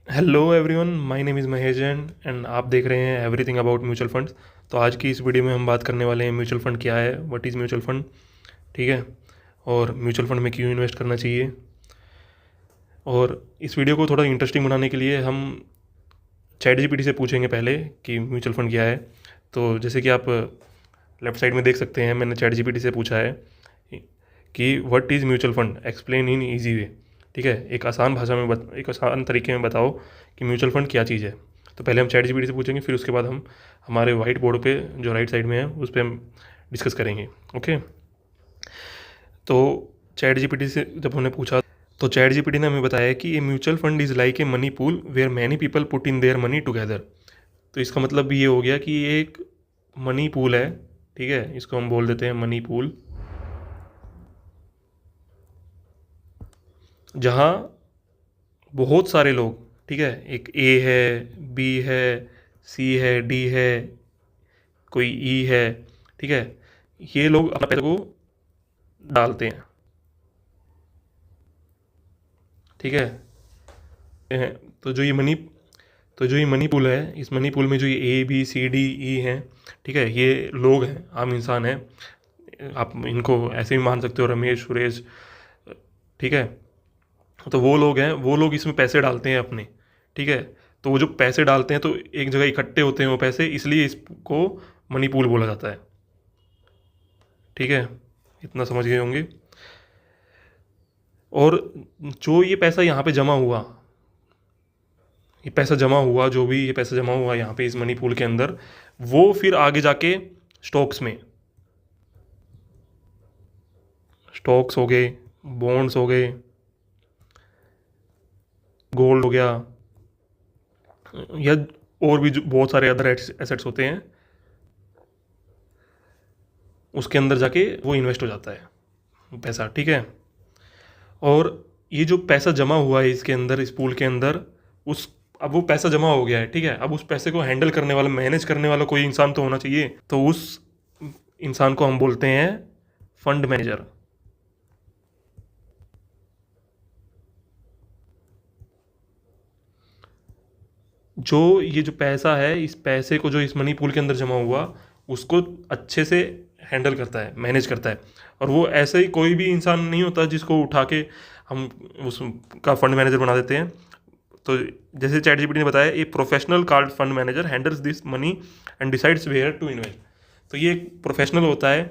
Hello everyone, my name is Mahesh Jain and आप देख रहे हैं एवरीथिंग अबाउट म्यूचुअल फंड्स। तो आज की इस वीडियो में हम बात करने वाले हैं म्यूचुअल फंड क्या है, व्हाट इज़ म्यूचुअल फंड। ठीक है। और म्यूचुअल फंड में क्यों इन्वेस्ट करना चाहिए। और इस वीडियो को थोड़ा इंटरेस्टिंग बनाने के लिए हम चैट जीपीटी से पूछेंगे पहले कि म्यूचुअल फंड क्या है। तो जैसे कि आप लेफ्ट साइड में देख सकते हैं, मैंने चैट जीपीटी से पूछा है कि what is mutual fund, explain in easy way. ठीक है, एक आसान भाषा में एक आसान तरीके में बताओ कि म्यूचुअल फंड क्या चीज़ है। तो पहले हम चैट जीपीटी से पूछेंगे, फिर उसके बाद हम हमारे वाइट बोर्ड पे जो राइट साइड में है उस पर हम डिस्कस करेंगे। ओके। तो चैट जीपीटी से जब हमने पूछा तो चैट जीपीटी ने हमें बताया कि a mutual fund is like a money pool where many people put in their money together. तो इसका मतलब भी ये हो गया कि ये एक मनी पूल है। ठीक है, इसको हम बोल देते हैं मनी पूल, जहाँ बहुत सारे लोग, ठीक है, एक ए है, बी है, सी है, डी है, कोई ई है, ठीक है, ये लोग अपने पैसे को डालते हैं। ठीक है। तो जो ये मनी तो जो ये मनी पूल है, इस मनी पूल में जो ये A B C D E हैं, ठीक है, ये लोग हैं, आम इंसान हैं। आप इनको ऐसे भी मान सकते हो, रमेश, सुरेश। ठीक है। तो वो लोग हैं, वो लोग इसमें पैसे डालते हैं अपने। ठीक है। तो वो जो पैसे डालते हैं तो एक जगह इकट्ठे होते हैं वो पैसे, इसलिए इसको मनी पूल बोला जाता है। ठीक है, इतना समझ गए होंगे। और जो ये पैसा यहाँ पे जमा हुआ, ये पैसा जमा हुआ, जो भी ये पैसा जमा हुआ यहाँ पे इस मनी पूल के अंदर, वो फिर आगे जाके स्टॉक्स में, स्टॉक्स हो गए, बॉन्ड्स हो गए, गोल्ड हो गया, या और भी जो बहुत सारे अदर एसेट्स होते हैं, उसके अंदर जाके वो इन्वेस्ट हो जाता है पैसा। ठीक है। और ये जो पैसा जमा हुआ है इसके अंदर, इस पूल के अंदर, उस अब वो पैसा जमा हो गया है। ठीक है। अब उस पैसे को हैंडल करने वाला, मैनेज करने वाला कोई इंसान तो होना चाहिए। तो उस इंसान को हम बोलते हैं फंड मैनेजर। जो ये जो पैसा है, इस पैसे को जो इस मनी पूल के अंदर जमा हुआ, उसको अच्छे से हैंडल करता है, मैनेज करता है। और वो ऐसे ही कोई भी इंसान नहीं होता जिसको उठा के हम उसका फंड मैनेजर बना देते हैं। तो जैसे चैट जीपीटी ने बताया, a professional called fund manager handles this money and decides where to invest. तो ये एक प्रोफेशनल होता है,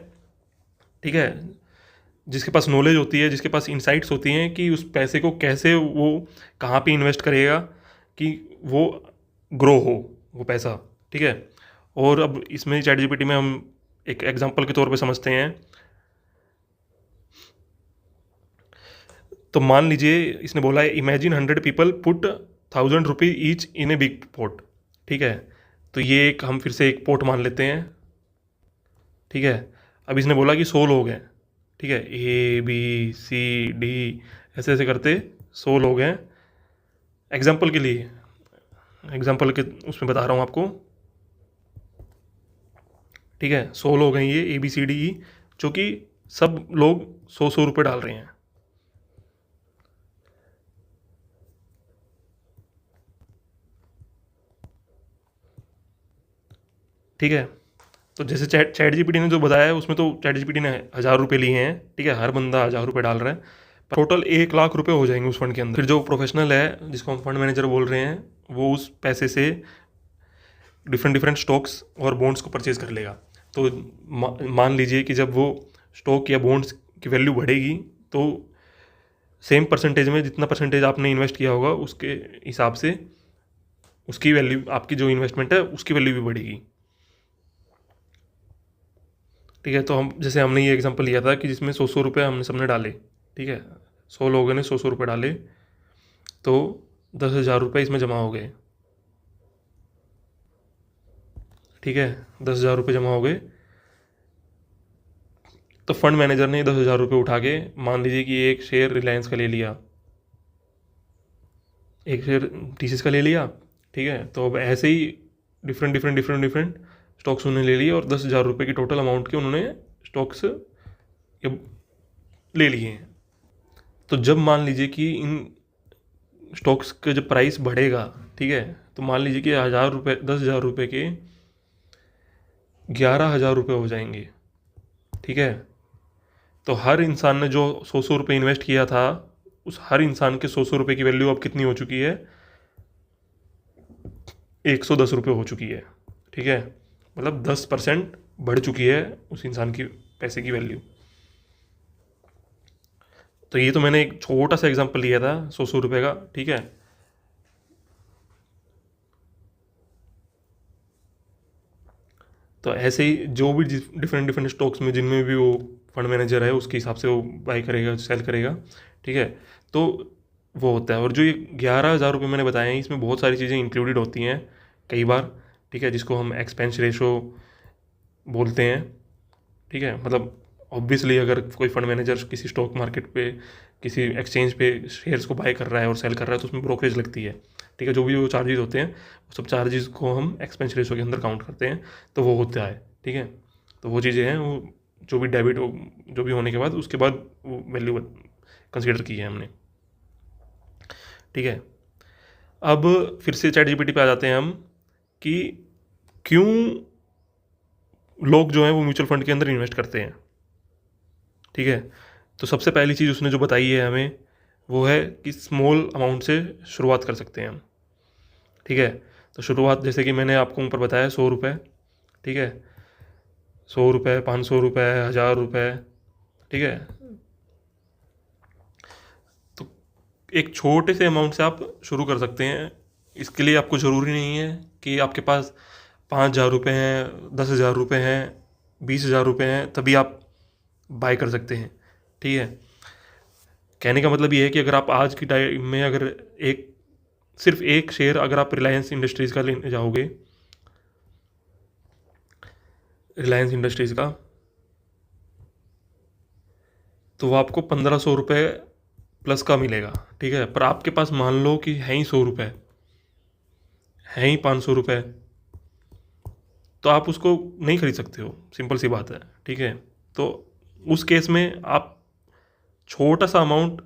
ठीक है, जिसके पास नॉलेज होती है, जिसके पास इंसाइट्स होती हैं कि उस पैसे को कैसे वो कहाँ पे इन्वेस्ट करेगा कि वो ग्रो हो वो पैसा। ठीक है। और अब इसमें चैट जीपीटी में हम एक एग्जांपल के तौर पे समझते हैं। तो मान लीजिए इसने बोला है, imagine 100 people put 1000 rupees each in a big pot. ठीक है। तो ये एक हम फिर से एक पोट मान लेते हैं। ठीक है। अब इसने बोला कि 100 लोग हैं। ठीक है, ए बी सी डी ऐसे ऐसे करते 100 लोग हैं। एग्जाम्पल के लिए, एग्जाम्पल के उसमें बता रहा हूँ आपको। ठीक है, 100 लोग हैं ये, A B C D E, जो कि सब लोग 100 100 रुपये डाल रहे हैं। ठीक है। तो जैसे चैट चैट जीपीटी ने जो बताया है, उसमें तो चैट जीपीटी ने 1000 रुपये लिए हैं। ठीक है, हर बंदा 1000 रुपये डाल रहा है। टोटल 1 लाख रुपये हो जाएंगे उस फंड के अंदर। फिर जो प्रोफेशनल है, जिसको हम फंड मैनेजर बोल रहे हैं, वो उस पैसे से डिफरेंट डिफरेंट स्टॉक्स और बॉन्ड्स को परचेज कर लेगा। तो मान लीजिए कि जब वो स्टॉक या बॉन्ड्स की वैल्यू बढ़ेगी, तो सेम परसेंटेज में जितना परसेंटेज आपने इन्वेस्ट किया होगा, उसके हिसाब से उसकी वैल्यू, आपकी जो इन्वेस्टमेंट है उसकी वैल्यू भी बढ़ेगी। ठीक है। तो हम जैसे हमने ये एग्जांपल लिया था कि जिसमें 100 100 रुपये हमने सबने डाले। ठीक है, 100 लोगों ने 100 100 रुपये डाले, तो 10,000 रुपये इसमें जमा हो गए। ठीक है, 10,000 रुपये जमा हो गए। तो फंड मैनेजर ने 10,000 रुपये उठा के, मान लीजिए कि एक शेयर रिलायंस का ले लिया, एक शेयर टीसीएस का ले लिया। ठीक है। तो अब ऐसे ही different different different different stocks उन्होंने ले लिए, और 10,000 रुपये की टोटल अमाउंट के उन्होंने स्टॉक्स ले लिए हैं। तो जब मान लीजिए कि इन स्टॉक्स का जब प्राइस बढ़ेगा, ठीक है, तो मान लीजिए कि 1000 रुपये 10,000 रुपये के 11,000 रुपये हो जाएंगे, ठीक है। तो हर इंसान ने जो 100 रुपये इन्वेस्ट किया था, उस हर इंसान के 100 रुपये की वैल्यू अब कितनी हो चुकी है? 110 रुपये हो चुकी है, ठीक है। मतलब 10% बढ़ चुकी है उस इंसान की पैसे की वैल्यू। तो ये तो मैंने एक छोटा सा एग्जांपल लिया था 100 रुपये का, ठीक है। तो ऐसे ही जो भी डिफरेंट डिफरेंट स्टॉक्स में जिनमें भी वो फंड मैनेजर है उसके हिसाब से वो बाई करेगा, सेल करेगा, ठीक है। तो वो होता है। और जो ये 11,000 रुपये मैंने बताए हैं, इसमें बहुत सारी चीज़ें इंक्लूडेड होती हैं कई बार, ठीक है, जिसको हम एक्सपेंस रेशो बोलते हैं, ठीक है। मतलब ऑब्वियसली अगर कोई फंड मैनेजर किसी स्टॉक मार्केट पे, किसी एक्सचेंज पे शेयर्स को बाय कर रहा है और सेल कर रहा है, तो उसमें ब्रोकरेज लगती है, ठीक है। जो भी वो चार्जेस होते हैं, वो सब चार्जेस को हम एक्सपेंस रेशो के अंदर काउंट करते हैं, तो वो होता है, ठीक है। तो वो चीज़ें हैं, वो जो भी डेबिट जो भी होने के बाद, उसके बाद वो वैल्यू कंसिडर की है हमने, ठीक है। अब फिर से चैट जीपीटी पे आ जाते हैं हम कि क्यों लोग जो हैं वो म्यूचुअल फंड के अंदर इन्वेस्ट करते हैं, ठीक है। तो सबसे पहली चीज़ उसने जो बताई है हमें, वो है कि स्मॉल अमाउंट से शुरुआत कर सकते हैं हम, ठीक है। तो शुरुआत जैसे कि मैंने आपको ऊपर बताया 100 रुपये, ठीक है, 100 रुपये, 500 रुपये, 1000 रुपये, ठीक है। तो एक छोटे से अमाउंट से आप शुरू कर सकते हैं। इसके लिए आपको ज़रूरी नहीं है कि आपके पास 5,000 रुपये हैं, 10,000 रुपये हैं, 20,000 रुपये हैं तभी आप बाय कर सकते हैं, ठीक है। कहने का मतलब ये है कि अगर आप आज की टाइम में अगर सिर्फ एक शेयर अगर आप रिलायंस इंडस्ट्रीज़ का लेने जाओगे, रिलायंस इंडस्ट्रीज़ का, तो वो आपको 1,500 रुपये प्लस का मिलेगा, ठीक है। पर आपके पास मान लो कि है ही 100 रुपये, है ही 500 रुपये, तो आप उसको नहीं खरीद सकते हो, सिंपल सी बात है, ठीक है। तो उस केस में आप छोटा सा अमाउंट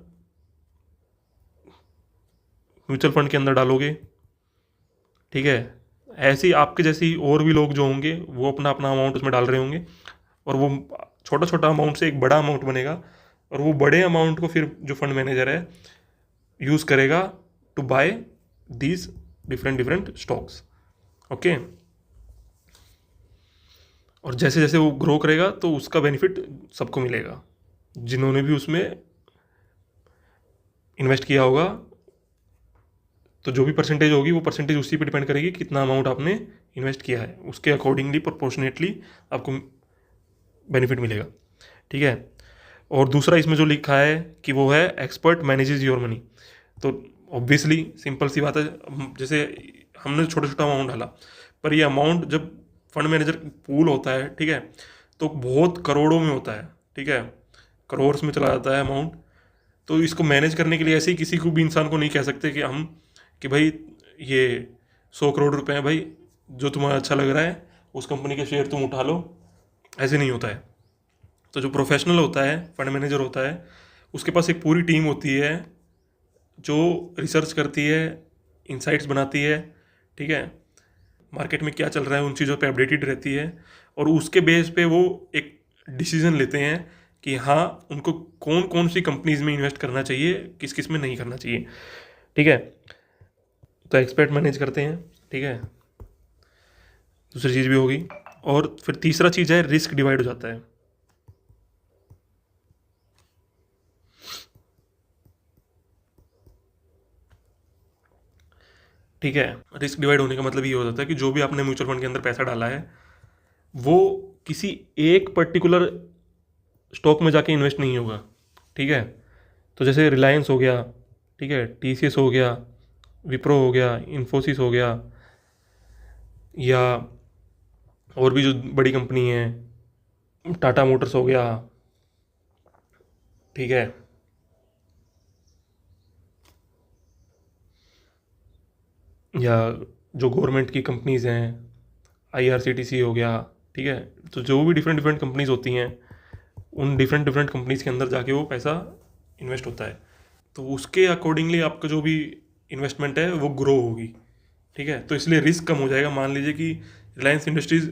म्यूचुअल फंड के अंदर डालोगे, ठीक है। ऐसे ही आपके जैसे ही और भी लोग जो होंगे वो अपना अपना अमाउंट उसमें डाल रहे होंगे, और वो छोटा छोटा अमाउंट से एक बड़ा अमाउंट बनेगा, और वो बड़े अमाउंट को फिर जो फंड मैनेजर है यूज़ करेगा to buy these different different stocks, okay. और जैसे जैसे वो ग्रो करेगा तो उसका बेनिफिट सबको मिलेगा, जिन्होंने भी उसमें इन्वेस्ट किया होगा। तो जो भी परसेंटेज होगी वो परसेंटेज उसी पे डिपेंड करेगी कितना अमाउंट आपने इन्वेस्ट किया है, उसके अकॉर्डिंगली प्रोपोर्शनेटली आपको बेनिफिट मिलेगा, ठीक है। और दूसरा इसमें जो लिखा है कि वो है एक्सपर्ट मैनेजेस योर मनी। तो ऑब्वियसली सिंपल सी बात है, जैसे हमने छोटा छोटा अमाउंट डाला, पर ये अमाउंट जब फंड मैनेजर पूल होता है, ठीक है, तो बहुत करोड़ों में होता है, ठीक है, करोड़ में चला जाता है अमाउंट। तो इसको मैनेज करने के लिए ऐसे ही किसी को भी इंसान को नहीं कह सकते कि भाई ये 100 करोड़ रुपए हैं भाई, जो तुम्हारा अच्छा लग रहा है उस कंपनी के शेयर तुम उठा लो, ऐसे नहीं होता है। तो जो प्रोफेशनल होता है, फंड मैनेजर होता है, उसके पास एक पूरी टीम होती है जो रिसर्च करती है, इंसाइट्स बनाती है, ठीक है, मार्केट में क्या चल रहा है उन चीज़ों पे अपडेटेड रहती है, और उसके बेस पे वो एक डिसीजन लेते हैं कि हाँ उनको कौन कौन सी कंपनीज में इन्वेस्ट करना चाहिए, किस किस में नहीं करना चाहिए, ठीक है। तो एक्सपर्ट मैनेज करते हैं, ठीक है, दूसरी चीज़ भी होगी। और फिर तीसरा चीज़ है रिस्क डिवाइड हो जाता है, ठीक है। रिस्क डिवाइड होने का मतलब ये हो जाता है कि जो भी आपने म्यूचुअल फंड के अंदर पैसा डाला है वो किसी एक पर्टिकुलर स्टॉक में जाके इन्वेस्ट नहीं होगा, ठीक है। तो जैसे रिलायंस हो गया, ठीक है, टीसीएस हो गया, विप्रो हो गया, इन्फोसिस हो गया, या और भी जो बड़ी कंपनी है, टाटा मोटर्स हो गया, ठीक है, या जो गवर्नमेंट की कंपनीज़ हैं, आईआरसीटीसी हो गया, ठीक है। तो जो भी डिफरेंट डिफरेंट कंपनीज़ होती हैं, उन डिफरेंट कंपनीज़ के अंदर जाके वो पैसा इन्वेस्ट होता है। तो उसके अकॉर्डिंगली आपका जो भी इन्वेस्टमेंट है वो ग्रो होगी, ठीक है। तो इसलिए रिस्क कम हो जाएगा। मान लीजिए कि रिलायंस इंडस्ट्रीज़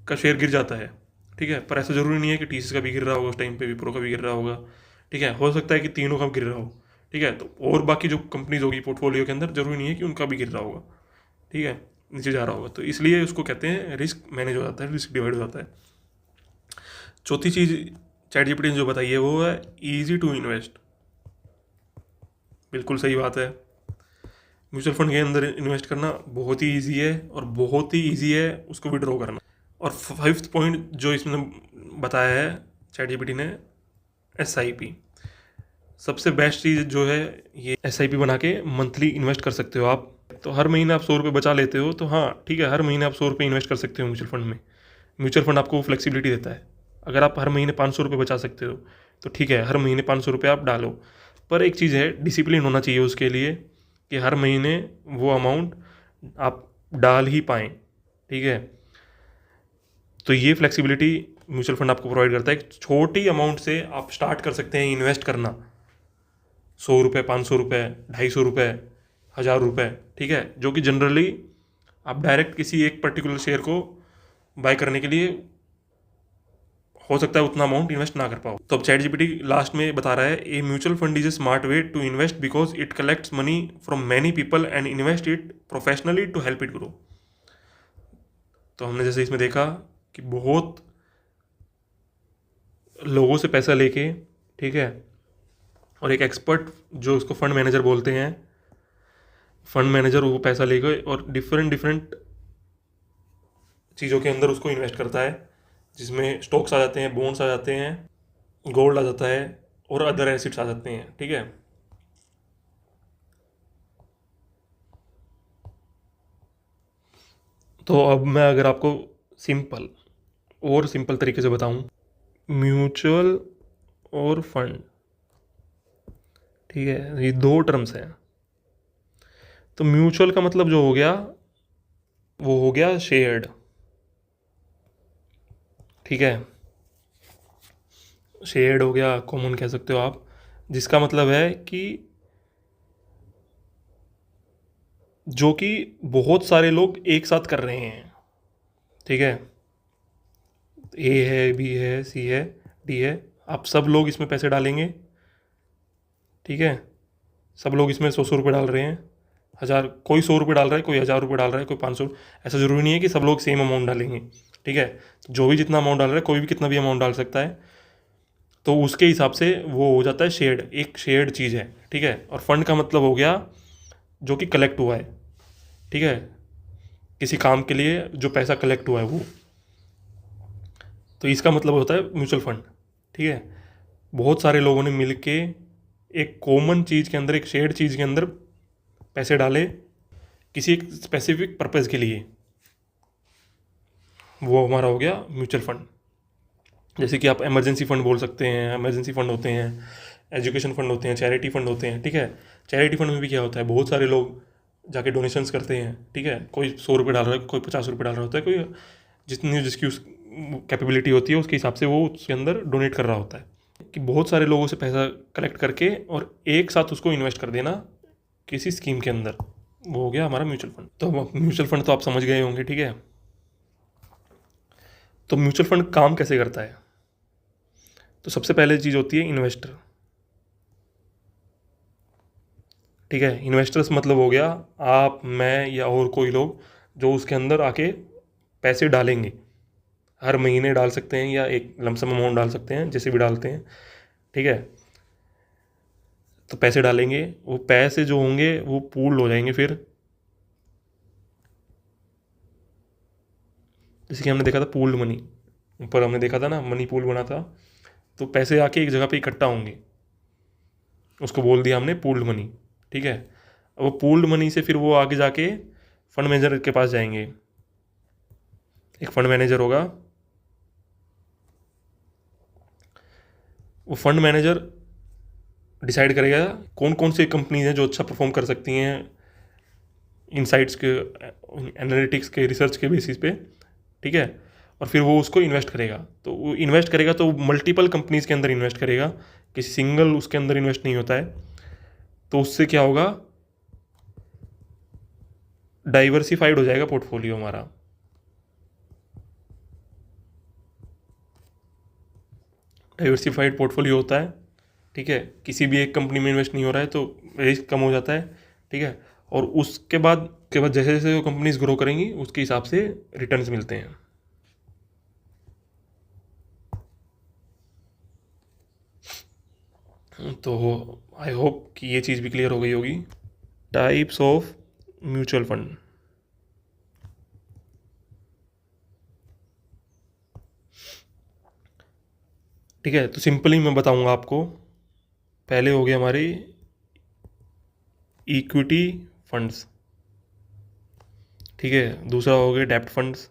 का शेयर गिर जाता है, ठीक है, पर ऐसा ज़रूरी नहीं है कि टीसीएस का भी गिर रहा होगा उस टाइम पे, विप्रो का भी गिर रहा होगा, ठीक है। हो सकता है कि तीनों का गिर रहा हो, ठीक है। तो और बाकी जो कंपनीज होगी पोर्टफोलियो के अंदर, जरूरी नहीं है कि उनका भी गिर रहा होगा, ठीक है, नीचे जा रहा होगा। तो इसलिए उसको कहते हैं रिस्क मैनेज हो जाता है, रिस्क डिवाइड हो जाता है। चौथी चीज़ चैट जीपीटी ने जो बताई है वो है ईजी टू इन्वेस्ट। बिल्कुल सही बात है। म्यूचुअल फंड के अंदर इन्वेस्ट करना बहुत ही ईजी है, और बहुत ही ईजी है उसको विड्रॉ करना। और 5th पॉइंट जो इसने बताया है चैट जीपीटी ने, SIP। सबसे बेस्ट चीज़ जो है ये SIP बना के मंथली इन्वेस्ट कर सकते हो आप। तो हर महीने आप 100 रुपये बचा लेते हो, तो हाँ ठीक है, हर महीने आप 100 रुपये इन्वेस्ट कर सकते हो म्यूचुअल फंड में। म्यूचुअल फंड आपको फ्लेक्सिबिलिटी देता है। अगर आप हर महीने 500 रुपये बचा सकते हो तो ठीक है, हर महीने 500 रुपये आप डालो। पर एक चीज़ है, डिसिप्लिन होना चाहिए उसके लिए कि हर महीने वो अमाउंट आप डाल ही पाएँ, ठीक है। तो ये फ्लेक्सिबिलिटी म्यूचुअल फंड आपको प्रोवाइड करता है। एक छोटी अमाउंट से आप स्टार्ट कर सकते हैं इन्वेस्ट करना, 100 रुपये, 500 रुपये, 250 रुपये, 1000 रुपये, ठीक है, जो कि जनरली आप डायरेक्ट किसी एक पर्टिकुलर शेयर को बाय करने के लिए हो सकता है उतना अमाउंट इन्वेस्ट ना कर पाओ। तो अब चैट जीपीटी लास्ट में बता रहा है, a mutual fund is a smart way to invest because it collects money from many people and invest it professionally to help it grow. तो हमने जैसे इसमें देखा कि बहुत लोगों से पैसा लेके, ठीक है, और एक एक्सपर्ट जो उसको फंड मैनेजर बोलते हैं, फंड मैनेजर वो पैसा लेके और डिफरेंट डिफरेंट चीज़ों के अंदर उसको इन्वेस्ट करता है, जिसमें स्टॉक्स आ जाते हैं, बॉन्ड्स आ जाते हैं, गोल्ड आ जाता है, और अदर एसिड्स आ जाते हैं, ठीक है। तो अब मैं अगर आपको सिंपल तरीके से बताऊं, म्यूचुअल और फंड, ठीक है, ये दो टर्म्स हैं। तो म्यूचुअल का मतलब जो हो गया वो हो गया शेयर्ड, ठीक है, शेयर्ड हो गया, कॉमन कह सकते हो आप, जिसका मतलब है कि जो कि बहुत सारे लोग एक साथ कर रहे हैं, ठीक है, ए है, बी है, सी है, डी है, आप सब लोग इसमें पैसे डालेंगे, ठीक है, सब लोग इसमें 100 रुपये डाल रहे हैं, कोई 100 रुपये डाल रहा है, कोई 1000 रुपये डाल रहा है, कोई 500। ऐसा ज़रूरी नहीं है कि सब लोग सेम अमाउंट डालेंगे, ठीक है, जो भी जितना अमाउंट डाल रहा है, कोई भी कितना भी अमाउंट डाल सकता है। तो उसके हिसाब से वो हो जाता है शेयर्ड, एक शेयर्ड चीज़ है, ठीक है। और फंड का मतलब हो गया जो कि कलेक्ट हुआ है, ठीक है, किसी काम के लिए जो पैसा कलेक्ट हुआ है वो। तो इसका मतलब होता है म्यूचुअल फंड, ठीक है। बहुत सारे लोगों ने मिल के एक कॉमन चीज़ के अंदर, एक शेयर्ड चीज़ के अंदर पैसे डाले किसी एक स्पेसिफिक पर्पज़ के लिए, वो हमारा हो गया म्यूचुअल फंड। जैसे कि आप इमरजेंसी फंड बोल सकते हैं, इमरजेंसी फंड होते हैं, एजुकेशन फंड होते हैं, चैरिटी फंड होते हैं, ठीक है। चैरिटी फंड में भी क्या होता है, बहुत सारे लोग जाके डोनेशंस करते हैं, ठीक है, कोई 100 रुपये डाल रहा है, कोई 50 रुपये डाल रहा होता है, कोई जितनी जिसकी उस कैपेबिलिटी होती है उसके हिसाब से वो उसके अंदर डोनेट कर रहा होता है। कि बहुत सारे लोगों से पैसा कलेक्ट करके और एक साथ उसको इन्वेस्ट कर देना किसी स्कीम के अंदर, वो हो गया हमारा म्यूचुअल फंड। तो म्यूचुअल फंड तो आप समझ गए होंगे, ठीक है। तो म्यूचुअल फंड काम कैसे करता है? तो सबसे पहले चीज़ होती है इन्वेस्टर, ठीक है। इन्वेस्टर्स मतलब हो गया आप, मैं या और कोई लोग जो उसके अंदर आके पैसे डालेंगे। हर महीने डाल सकते हैं या एक लमसम अमाउंट डाल सकते हैं, जैसे भी डालते हैं, ठीक है। तो पैसे डालेंगे, वो पैसे जो होंगे वो पूल हो जाएंगे फिर, जैसे कि हमने देखा था पूल्ड मनी, ऊपर हमने देखा था ना, मनी पूल बना था। तो पैसे आके एक जगह पे इकट्ठा होंगे, उसको बोल दिया हमने पूल्ड मनी, ठीक है। अब वो पूल्ड मनी से फिर वो आगे जाके फंड मैनेजर के पास जाएंगे। एक फंड मैनेजर होगा, वो फंड मैनेजर डिसाइड करेगा कौन कौन सी कंपनीज हैं जो अच्छा परफॉर्म कर सकती हैं इनसाइट्स के, एनालिटिक्स के, रिसर्च के बेसिस पे, ठीक है। और फिर वो उसको इन्वेस्ट करेगा। तो वो इन्वेस्ट करेगा तो मल्टीपल कंपनीज़ के अंदर इन्वेस्ट करेगा, किसी सिंगल उसके अंदर इन्वेस्ट नहीं होता है। तो उससे क्या होगा डाइवर्सिफाइड हो जाएगा पोर्टफोलियो हमारा। डाइवर्सिफाइड पोर्टफोलियो होता है, ठीक है, किसी भी एक कंपनी में इन्वेस्ट नहीं हो रहा है तो रिस्क कम हो जाता है, ठीक है। और उसके बाद जैसे जैसे वो कंपनीज ग्रो करेंगी उसके हिसाब से रिटर्न्स मिलते हैं। तो आई होप कि ये चीज़ भी क्लियर हो गई होगी। Types of mutual fund. ठीक है, तो सिंपली मैं बताऊंगा आपको। पहले हो गए हमारे इक्विटी फंड्स, ठीक है। दूसरा हो गया डेब्ट फंड्स।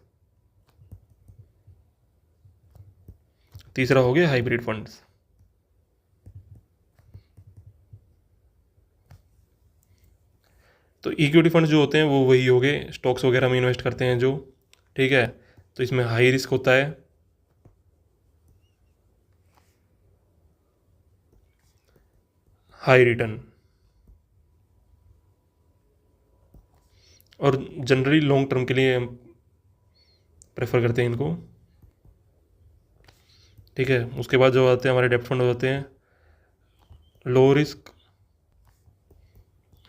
तीसरा हो गया हाइब्रिड फंड्स। तो इक्विटी फंड्स जो होते हैं वो वही हो गए, स्टॉक्स वगैरह में इन्वेस्ट करते हैं जो, ठीक है। तो इसमें हाई रिस्क होता है, हाई रिटर्न, और जनरली लॉन्ग टर्म के लिए हम प्रेफर करते हैं इनको, ठीक है। उसके बाद जो आते हैं हमारे डेब्ट फंड हो जाते हैं लो रिस्क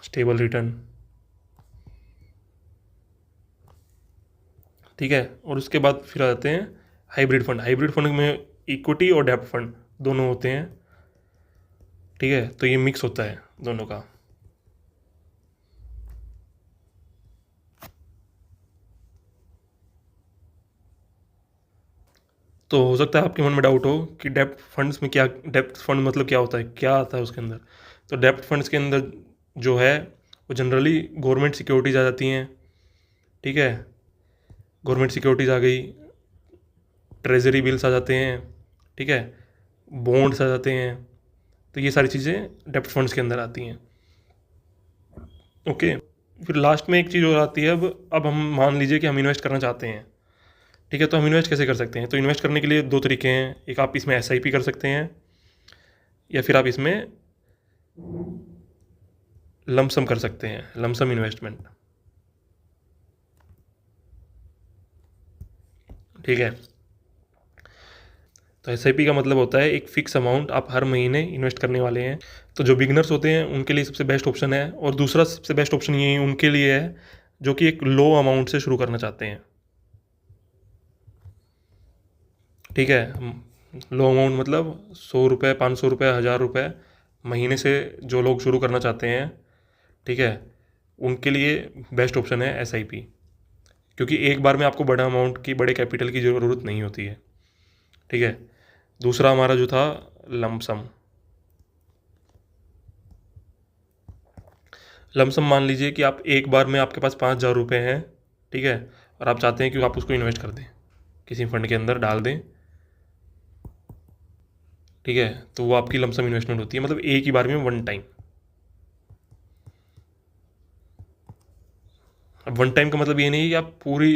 स्टेबल रिटर्न, ठीक है। और उसके बाद फिर आ जाते हैं हाइब्रिड फंड। हाइब्रिड फंड में इक्विटी और डेब्ट फंड दोनों होते हैं, ठीक है। तो ये मिक्स होता है दोनों का। तो हो सकता है आपके मन में डाउट हो कि डेब्ट फंड्स में क्या, डेब्ट फंड मतलब क्या होता है, क्या आता है उसके अंदर। तो डेब्ट फंड्स के अंदर जो है वो जनरली गवर्नमेंट सिक्योरिटीज आ जाती हैं, ठीक है। गवर्नमेंट सिक्योरिटीज आ गई, ट्रेजरी बिल्स आ जाते हैं, ठीक है, बॉन्ड्स आ जाते हैं। तो ये सारी चीज़ें डेब्ट फंड्स के अंदर आती हैं, ओके। फिर लास्ट में एक चीज़ और आती है। अब हम मान लीजिए कि हम इन्वेस्ट करना चाहते हैं, ठीक है। तो हम इन्वेस्ट कैसे कर सकते हैं? तो इन्वेस्ट करने के लिए दो तरीके हैं। एक, आप इसमें एसआईपी कर सकते हैं, या फिर आप इसमें लमसम कर सकते हैं, लमसम इन्वेस्टमेंट, ठीक है। तो एसआईपी का मतलब होता है एक फ़िक्स अमाउंट आप हर महीने इन्वेस्ट करने वाले हैं। तो जो बिगनर्स होते हैं उनके लिए सबसे बेस्ट ऑप्शन है, और दूसरा सबसे बेस्ट ऑप्शन ये उनके लिए है जो कि एक लो अमाउंट से शुरू करना चाहते हैं, ठीक है। लो अमाउंट मतलब 100 रुपये, 500 रुपये, 1000 रुपये महीने से जो लोग शुरू करना चाहते हैं, ठीक है, उनके लिए बेस्ट ऑप्शन है एसआईपी। क्योंकि एक बार में आपको बड़ा अमाउंट की, बड़े कैपिटल की ज़रूरत नहीं होती है, ठीक है। दूसरा हमारा जो था लमसम। लमसम मान लीजिए कि आप एक बार में आपके पास 5,000 रुपये हैं, ठीक है, और आप चाहते हैं कि आप उसको इन्वेस्ट कर दें, किसी फंड के अंदर डाल दें, ठीक है। तो वो आपकी लमसम इन्वेस्टमेंट होती है, मतलब एक ही बार में वन टाइम। अब वन टाइम का मतलब ये नहीं कि आप पूरी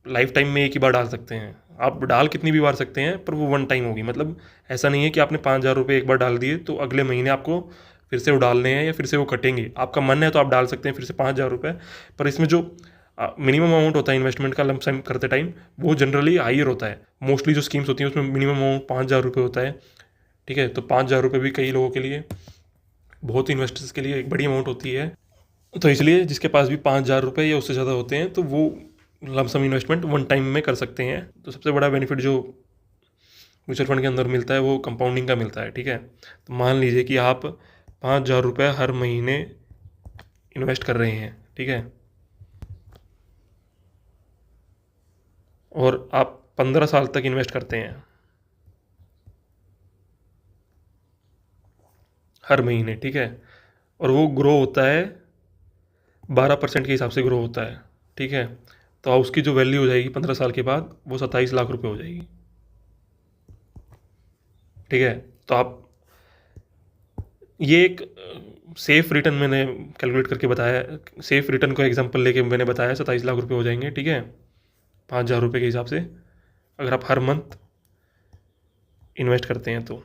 लाइफ टाइम में एक ही बार डाल सकते हैं। आप डाल कितनी भी बार सकते हैं, पर वो वन टाइम होगी। मतलब ऐसा नहीं है कि आपने 5,000 रुपये एक बार डाल दिए तो अगले महीने आपको फिर से वो डालने हैं या फिर से वो कटेंगे। आपका मन है तो आप डाल सकते हैं फिर से 5,000 रुपये, पर इसमें जो मिनिमम अमाउंट होता है इन्वेस्टमेंट का लमसम करते टाइम, वो जनरली हाइयर होता है। मोस्टली जो स्कीम्स होती हैं उसमें मिनिमम अमाउंट 5,000 रुपये होता है, ठीक है। तो 5,000 रुपये भी कई लोगों के लिए, बहुत इन्वेस्टर्स के लिए एक बड़ी अमाउंट होती है। तो इसलिए जिसके पास भी 5,000 रुपये या उससे ज़्यादा होते हैं तो वो लमसम इन्वेस्टमेंट वन टाइम में कर सकते हैं। तो सबसे बड़ा बेनिफिट जो म्यूचुअल फंड के अंदर मिलता है वो कंपाउंडिंग का मिलता है, ठीक है। तो मान लीजिए कि आप 5,000 रुपये हर महीने इन्वेस्ट कर रहे हैं, ठीक है, और आप 15 साल तक इन्वेस्ट करते हैं हर महीने, ठीक है, और वो ग्रो होता है 12% के हिसाब से ग्रो होता है, ठीक है। तो उसकी जो वैल्यू हो जाएगी 15 साल के बाद वो 27 लाख रुपए हो जाएगी, ठीक है। तो आप ये एक सेफ रिटर्न मैंने कैलकुलेट करके बताया, सेफ रिटर्न को एग्जांपल लेके मैंने बताया 27 लाख रुपए हो जाएंगे, ठीक है, 5,000 रुपये के हिसाब से अगर आप हर मंथ इन्वेस्ट करते हैं तो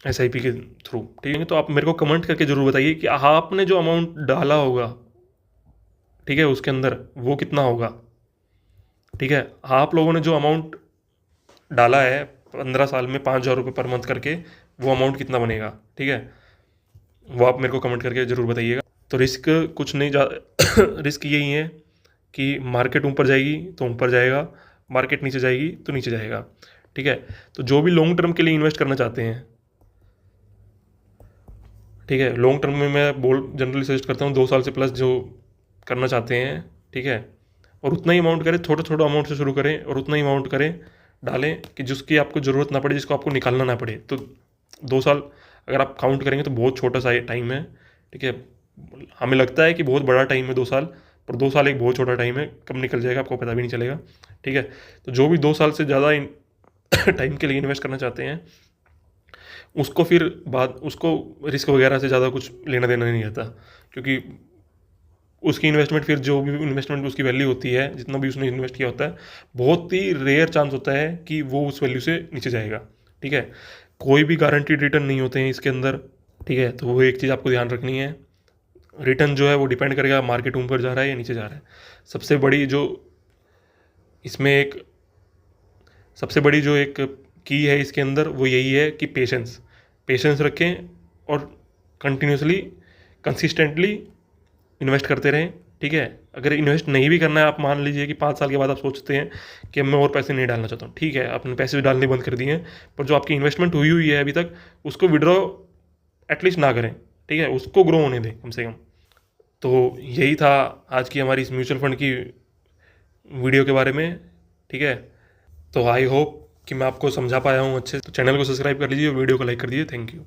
एसआईपी के थ्रू, ठीक है। तो आप मेरे को कमेंट करके ज़रूर बताइए कि आपने जो अमाउंट डाला होगा, ठीक है, उसके अंदर वो कितना होगा, ठीक है। आप लोगों ने जो अमाउंट डाला है 15 साल में 5,000 रुपये पर मंथ करके, वो अमाउंट कितना बनेगा, ठीक है, वो आप मेरे को कमेंट करके ज़रूर बताइएगा। तो रिस्क कुछ नहीं जा रिस्क यही है कि मार्केट ऊपर जाएगी तो ऊपर जाएगा, मार्केट नीचे जाएगी तो नीचे जाएगा, ठीक है। तो जो भी लॉन्ग टर्म के लिए इन्वेस्ट करना चाहते हैं, ठीक है, लॉन्ग टर्म में मैं जनरली सजेस्ट करता हूँ 2 साल से प्लस जो करना चाहते हैं, ठीक है, और उतना ही अमाउंट करें, छोटा छोटा अमाउंट से शुरू करें और उतना ही अमाउंट करें, डालें कि जिसकी आपको ज़रूरत ना पड़े, जिसको आपको निकालना ना पड़े। तो 2 साल अगर आप काउंट करेंगे तो बहुत छोटा सा टाइम है, ठीक है। हमें लगता है कि बहुत बड़ा टाइम है 2 साल, पर 2 साल एक बहुत छोटा टाइम है, कब निकल जाएगा आपको पता भी नहीं चलेगा, ठीक है। तो जो भी 2 साल से ज़्यादा टाइम के लिए इन्वेस्ट करना चाहते हैं, उसको फिर उसको रिस्क वगैरह से ज़्यादा कुछ लेना देना नहीं रहता, क्योंकि उसकी इन्वेस्टमेंट फिर जो भी इन्वेस्टमेंट उसकी वैल्यू होती है, जितना भी उसने इन्वेस्ट किया होता है, बहुत ही रेयर चांस होता है कि वो उस वैल्यू से नीचे जाएगा, ठीक है। कोई भी गारंटीड रिटर्न नहीं होते हैं इसके अंदर, ठीक है। तो वो एक चीज़ आपको ध्यान रखनी है, रिटर्न जो है वो डिपेंड करेगा मार्केट ऊपर जा रहा है या नीचे जा रहा है। सबसे बड़ी जो इसमें एक सबसे बड़ी जो एक की है इसके अंदर, वो यही है कि पेशेंस पेशेंस रखें और कंटिन्यूसली कंसिस्टेंटली इन्वेस्ट करते रहें, ठीक है। अगर इन्वेस्ट नहीं भी करना है, आप मान लीजिए कि 5 साल के बाद आप सोचते हैं कि अब मैं और पैसे नहीं डालना चाहता हूँ, ठीक है, आपने पैसे डालने बंद कर दिए हैं, पर जो आपकी इन्वेस्टमेंट हुई हुई है अभी तक, उसको विड्रॉ एटलीस्ट ना करें, ठीक है, उसको ग्रो होने दें कम से कम। तो यही था आज की हमारी इस म्यूचुअल फंड की वीडियो के बारे में, ठीक है। तो आई होप कि मैं आपको समझा पाया हूँ अच्छे। तो चैनल को सब्सक्राइब कर लीजिए, वीडियो को लाइक कर दीजिए। Thank you.